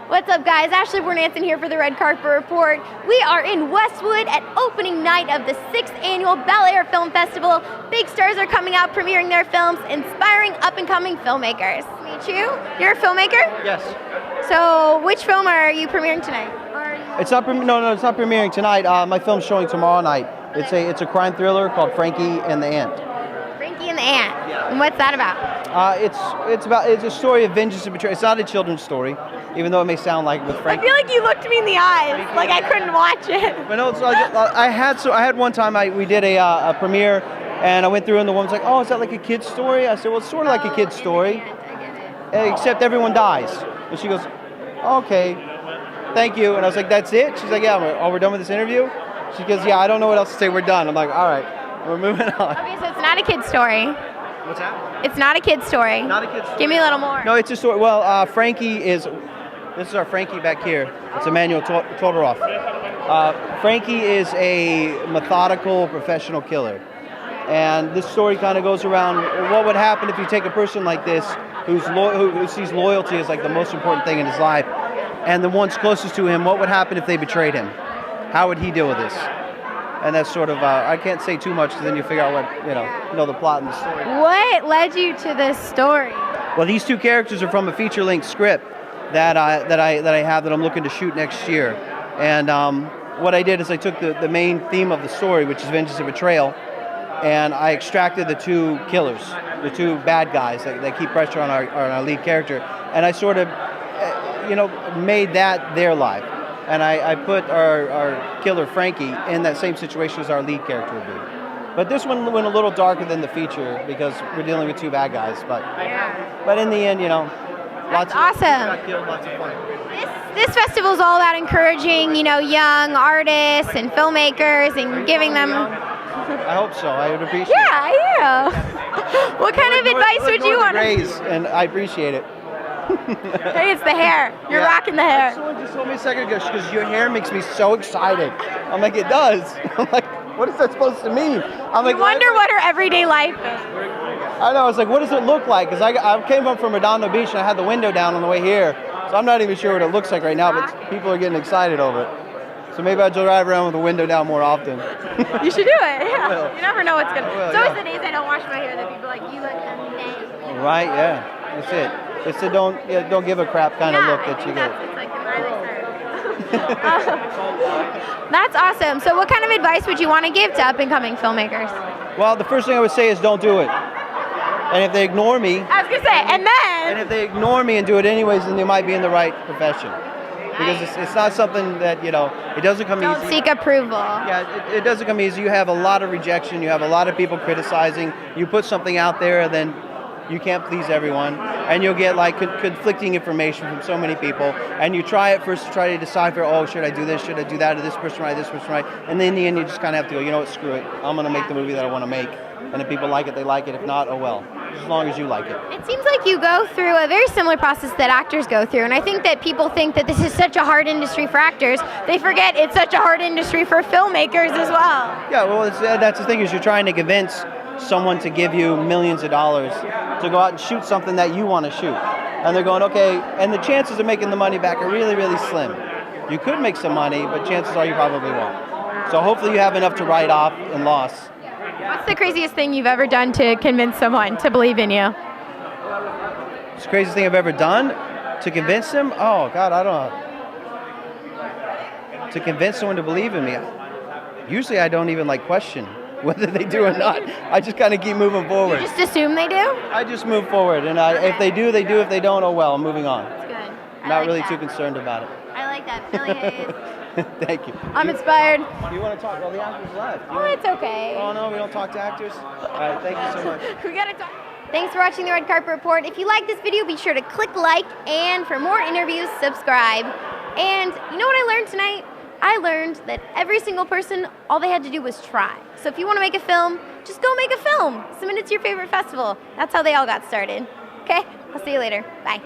What's up, guys? Ashley Bornancin here for the Red Carpet Report. We are in Westwood at opening night of the 6th annual Bel Air Film Festival. Big stars are coming out premiering their films, inspiring up-and-coming filmmakers. Meet you. You're a filmmaker? Yes. So, which film are you premiering tonight? It's not. No, it's not premiering tonight. My film's showing tomorrow night. It's a crime thriller called Franky and the Ant. Franky and the Ant. Yeah. And what's that about? It's a story of vengeance and betrayal. It's not a children's story, even though it may sound like with Franky. I feel like you looked me in the eyes, like I couldn't watch it. But no, it's like, I had one time we did a premiere, and I went through and the woman's like, "Oh, is that like a kid's story?" I said, "Well, it's sort of like a kid's story, except everyone dies." And she goes, "Okay, thank you." And I was like, "That's it?" She's like, "Yeah, we're done with this interview?" She goes, "Yeah, I don't know what else to say. We're done." I'm like, "All right, we're moving on." Okay, so it's not a kid's story. What's that? It's not a kid's story. Not a kid's story. Give me a little more. No, it's a story. Well, Franky is. This is our Franky back here. It's Emmanuel Todorov. Franky is a methodical professional killer. And this story kind of goes around what would happen if you take a person like this who sees loyalty as like the most important thing in his life, and the ones closest to him, what would happen if they betrayed him? How would he deal with this? And that's sort of, I can't say too much because then you figure out what, you know the plot and the story. What led you to this story? Well, these two characters are from a feature-length script that I have that I'm looking to shoot next year. And what I did is I took the main theme of the story, which is vengeance and betrayal, and I extracted the two killers, the two bad guys that keep pressure on our lead character, and I sort of, made that their life. And I put our killer Franky in that same situation as our lead character would be. But this one went a little darker than the feature because we're dealing with two bad guys. But in the end, lots of awesome. got killed, lots of fun. This festival is all about encouraging, young artists and filmmakers and giving them. I hope so. I would appreciate it. Yeah. What kind of advice would you want? And I appreciate it. Hey, it's the hair. You're rocking the hair. Someone just told me a second ago, because your hair makes me so excited. I'm like, it does. I'm like, what is that supposed to mean? I'm like, I wonder what her everyday life is. I know. I was like, what does it look like? Because I came up from Redondo Beach and I had the window down on the way here, so I'm not even sure what it looks like right now. But people are getting excited over it. So maybe I'll drive around with the window down more often. You should do it. Yeah. You never know what's gonna. Will, it's always the days I don't wash my hair that people are like, you look amazing. Right? Yeah. That's it. It's a don't give a crap kind of look that you get. It's like That's awesome. So what kind of advice would you want to give to up-and-coming filmmakers? Well, the first thing I would say is don't do it. And if they ignore me... I was going to say, and if they ignore me and do it anyways, then they might be in the right profession. Because it's not something that, it doesn't come easy. Don't seek approval. Yeah, it doesn't come easy. You have a lot of rejection. You have a lot of people criticizing. You put something out there, and then you can't please everyone, and you'll get like conflicting information from so many people, and you try at first to try to decipher, should I do this, should I do that, is this person right, this person right, and then in the end you just kind of have to go, you know what, screw it, I'm going to make the movie that I want to make, and if people like it, they like it, if not, oh well, as long as you like it. It seems like you go through a very similar process that actors go through, and I think that people think that this is such a hard industry for actors, they forget it's such a hard industry for filmmakers as well. Yeah, well, that's the thing, is you're trying to convince someone to give you millions of dollars to go out and shoot something that you want to shoot. And they're going, okay, and the chances of making the money back are really, really slim. You could make some money, but chances are you probably won't. So hopefully you have enough to write off in loss. What's the craziest thing you've ever done to convince someone to believe in you? It's the craziest thing I've ever done to convince them? Oh, God, I don't know. To convince someone to believe in me, usually I don't even question whether they do or not. I just kind of keep moving forward. You just assume they do? I just move forward, and if they do, they do. If they don't, oh well, I'm moving on. That's good. Not really too concerned about it. I like that. Billy Hayes. Thank you. I'm inspired. Do you want to talk? Well, the actors left. It's okay. Oh no, we don't talk to actors? All right, thank you so much. We gotta talk. Thanks for watching the Red Carpet Report. If you like this video, be sure to click like, and for more interviews, subscribe. And you know what I learned tonight? I learned that every single person, all they had to do was try. So if you want to make a film, just go make a film. Submit it to your favorite festival. That's how they all got started. Okay? I'll see you later. Bye.